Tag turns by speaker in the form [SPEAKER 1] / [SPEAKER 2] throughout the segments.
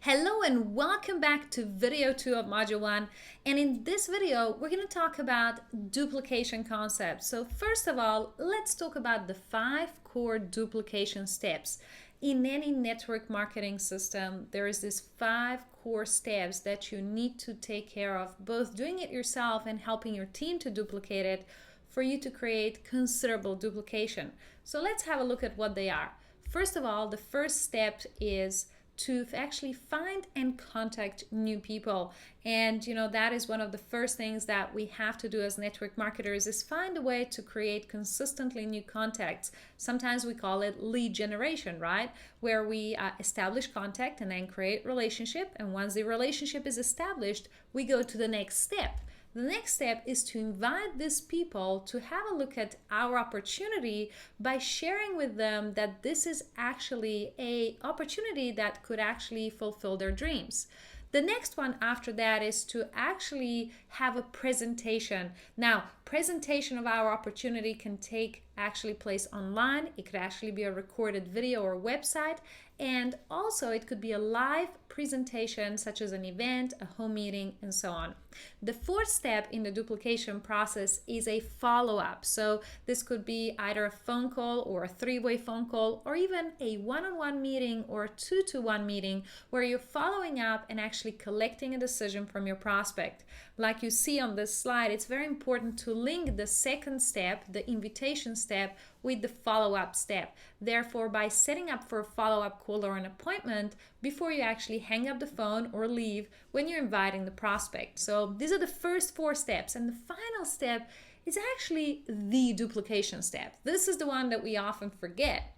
[SPEAKER 1] Hello and welcome back to video 2 of Module 1. And in this video, we're going to talk about duplication concepts. So first of all, let's talk about the 5 core duplication steps. In any network marketing system, there is these 5 core steps that you need to take care of, both doing it yourself and helping your team to duplicate it for you to create considerable duplication. So let's have a look at what they are. First of all, the first step is to actually find and contact new people. And that is one of the first things that we have to do as network marketers, is find a way to create consistently new contacts. Sometimes we call it lead generation, right? Where we establish contact and then create relationship. And once the relationship is established, we go to the next step. The next step is to invite these people to have a look at our opportunity by sharing with them that this is actually an opportunity that could actually fulfill their dreams. The next one after that is to actually have a presentation. Now, presentation of our opportunity can take actually place online. It could actually be a recorded video or website. And also it could be a live presentation such as an event, a home meeting, and so on. The fourth step in the duplication process is a follow-up. So this could be either a phone call or a 3-way phone call, or even a one-on-one meeting or a 2-to-1 meeting where you're following up and actually collecting a decision from your prospect. Like you see on this slide, it's very important to link the second step, the invitation step, with the follow-up step. Therefore, by setting up for a follow-up call or an appointment before you actually hang up the phone or leave when you're inviting the prospect. So these are the first 4 steps. And the final step is actually the duplication step. This is the one that we often forget.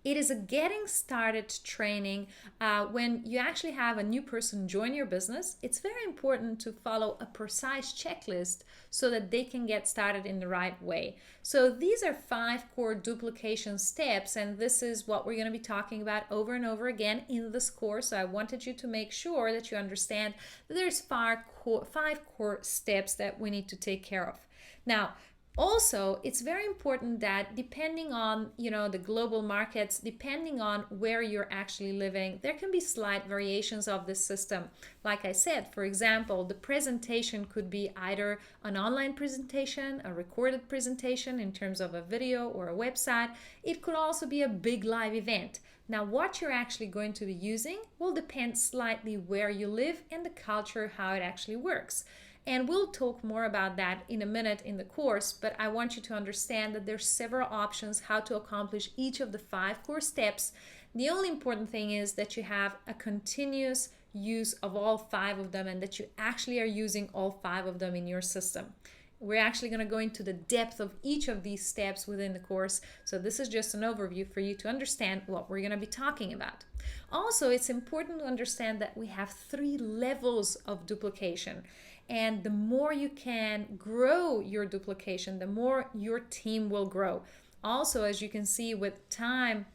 [SPEAKER 1] It is a getting started training. When you actually have a new person join your business, it's very important to follow a precise checklist so that they can get started in the right way. So these are 5 core duplication steps, and this is what we're going to be talking about over and over again in this course. So I wanted you to make sure that you understand that there's 5 core steps that we need to take care of. Now, also, it's very important that depending on, the global markets, depending on where you're actually living, there can be slight variations of this system. Like I said, for example, the presentation could be either an online presentation, a recorded presentation in terms of a video or a website. It could also be a big live event. Now, what you're actually going to be using will depend slightly where you live and the culture, how it actually works. And we'll talk more about that in a minute in the course, but I want you to understand that there's several options how to accomplish each of the 5 core steps. The only important thing is that you have a continuous use of all 5 of them and that you actually are using all 5 of them in your system. We're actually going to go into the depth of each of these steps within the course. So this is just an overview for you to understand what we're going to be talking about. Also, it's important to understand that we have 3 levels of duplication. And the more you can grow your duplication, the more your team will grow. Also, as you can see with time,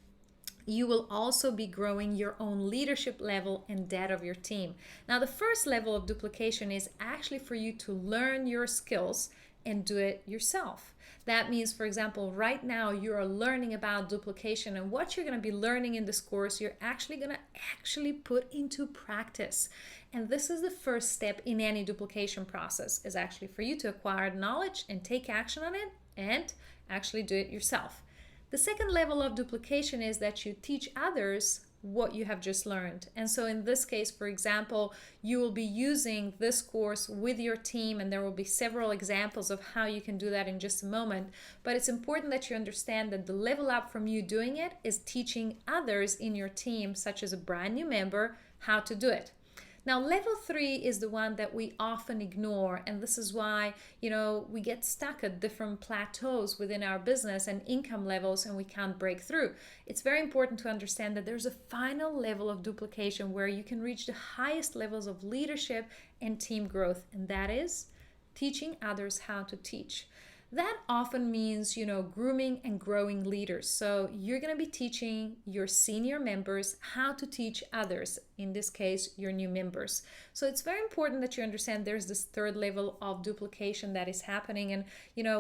[SPEAKER 1] you will also be growing your own leadership level and that of your team. Now, the first level of duplication is actually for you to learn your skills and do it yourself. That means, for example, right now you are learning about duplication, and what you're going to be learning in this course, you're actually going to put into practice. And this is the first step in any duplication process, is actually for you to acquire knowledge and take action on it and actually do it yourself. The second level of duplication is that you teach others what you have just learned. And so in this case, for example, you will be using this course with your team, and there will be several examples of how you can do that in just a moment. But it's important that you understand that the level up from you doing it is teaching others in your team, such as a brand new member, how to do it. Now, level 3 is the one that we often ignore, and this is why, we get stuck at different plateaus within our business and income levels, and we can't break through. It's very important to understand that there's a final level of duplication where you can reach the highest levels of leadership and team growth, and that is teaching others how to teach. That often means, grooming and growing leaders. So you're going to be teaching your senior members how to teach others, in this case, your new members. So it's very important that you understand there's this third level of duplication that is happening. And,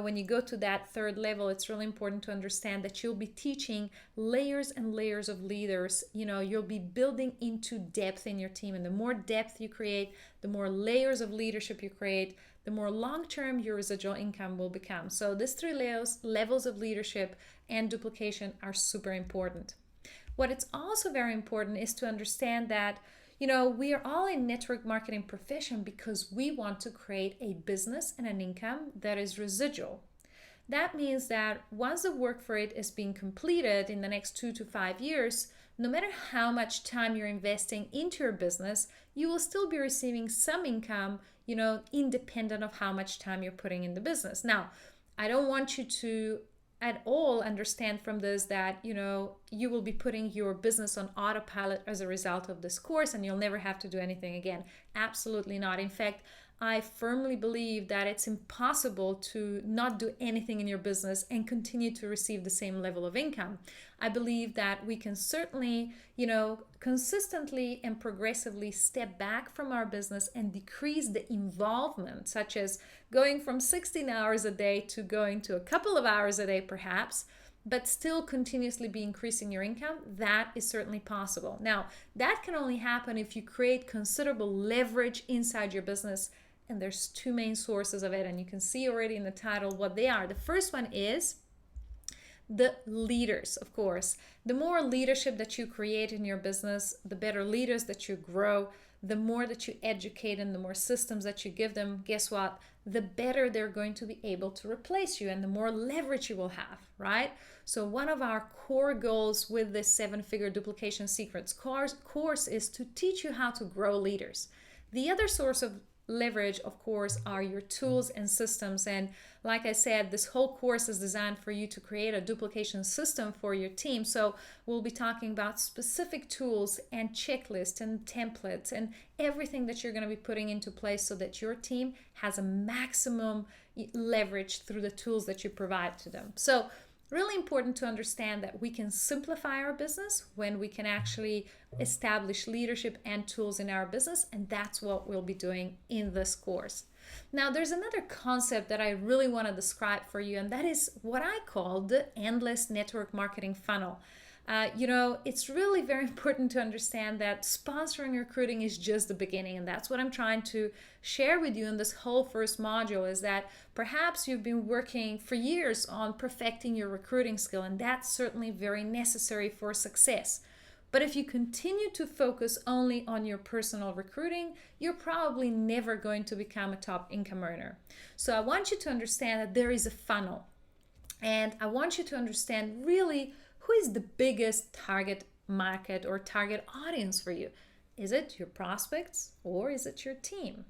[SPEAKER 1] when you go to that third level, it's really important to understand that you'll be teaching layers and layers of leaders. You'll be building into depth in your team. And the more depth you create, the more layers of leadership you create, the more long-term your residual income will become. So these three levels of leadership and duplication are super important. What it's also very important is to understand that, we are all in network marketing profession because we want to create a business and an income that is residual. That means that once the work for it is being completed in the next 2 to 5 years, no matter how much time you're investing into your business, you will still be receiving some income, independent of how much time you're putting in the business. Now, I don't want you to at all understand from this that, you will be putting your business on autopilot as a result of this course and you'll never have to do anything again. Absolutely not. In fact, I firmly believe that it's impossible to not do anything in your business and continue to receive the same level of income. I believe that we can certainly, consistently and progressively step back from our business and decrease the involvement, such as going from 16 hours a day to going to a couple of hours a day perhaps, but still continuously be increasing your income. That is certainly possible. Now, that can only happen if you create considerable leverage inside your business. And there's two main sources of it, and you can see already in the title what they are. The first one is the leaders, of course. The more leadership that you create in your business, the better leaders that you grow, the more that you educate and the more systems that you give them, guess what? The better they're going to be able to replace you and the more leverage you will have, right? So one of our core goals with this 7-figure duplication secrets course is to teach you how to grow leaders. The other source of leverage, of course, are your tools and systems. And like I said, this whole course is designed for you to create a duplication system for your team. So we'll be talking about specific tools and checklists and templates and everything that you're going to be putting into place so that your team has a maximum leverage through the tools that you provide to them. So really important to understand that we can simplify our business when we can actually establish leadership and tools in our business, and that's what we'll be doing in this course. Now, there's another concept that I really want to describe for you, and that is what I call the endless network marketing funnel. It's really very important to understand that sponsoring recruiting is just the beginning, and that's what I'm trying to share with you in this whole first module, is that perhaps you've been working for years on perfecting your recruiting skill, and that's certainly very necessary for success. But if you continue to focus only on your personal recruiting, you're probably never going to become a top income earner. So I want you to understand that there is a funnel, and I want you to understand really who is the biggest target market or target audience for you. Is it your prospects or is it your team?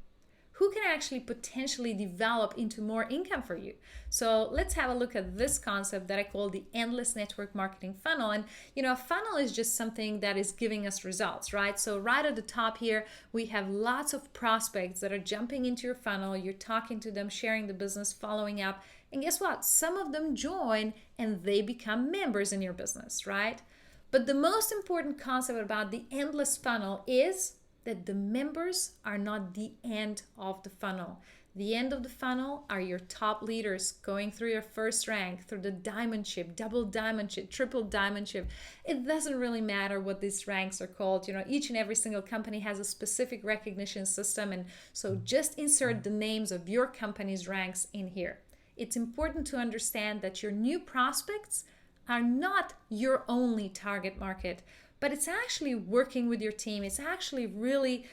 [SPEAKER 1] Who can actually potentially develop into more income for you? So let's have a look at this concept that I call the endless network marketing funnel. And a funnel is just something that is giving us results, right? So right at the top here, we have lots of prospects that are jumping into your funnel. You're talking to them, sharing the business, following up. And guess what? Some of them join and they become members in your business, right? But the most important concept about the endless funnel is that the members are not the end of the funnel. The end of the funnel are your top leaders going through your first rank, through the diamond ship, double diamond ship, triple diamond ship. It doesn't really matter what these ranks are called. Each and every single company has a specific recognition system. And so just insert the names of your company's ranks in here. It's important to understand that your new prospects are not your only target market, but it's actually working with your team. It's actually really,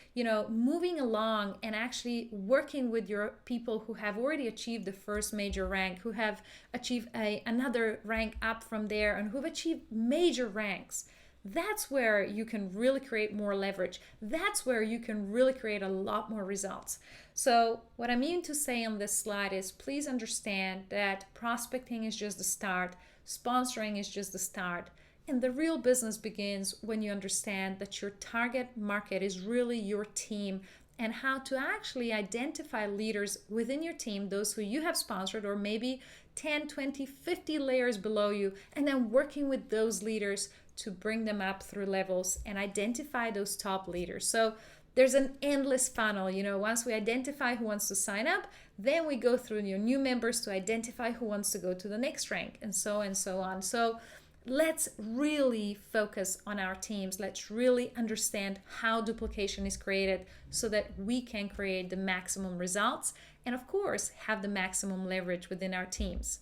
[SPEAKER 1] moving along and actually working with your people who have already achieved the first major rank, who have achieved another rank up from there, and who have achieved major ranks. That's where you can really create more leverage. That's where you can really create a lot more results. So what I mean to say on this slide is, please understand that prospecting is just the start, sponsoring is just the start, and the real business begins when you understand that your target market is really your team and how to actually identify leaders within your team, those who you have sponsored, or maybe 10, 20, 50 layers below you, and then working with those leaders to bring them up through levels and identify those top leaders. So there's an endless funnel. Once we identify who wants to sign up, then we go through your new members to identify who wants to go to the next rank, and so on. So let's really focus on our teams. Let's really understand how duplication is created so that we can create the maximum results and, of course, have the maximum leverage within our teams.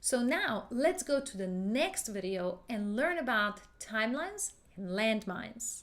[SPEAKER 1] So now let's go to the next video and learn about timelines and landmines.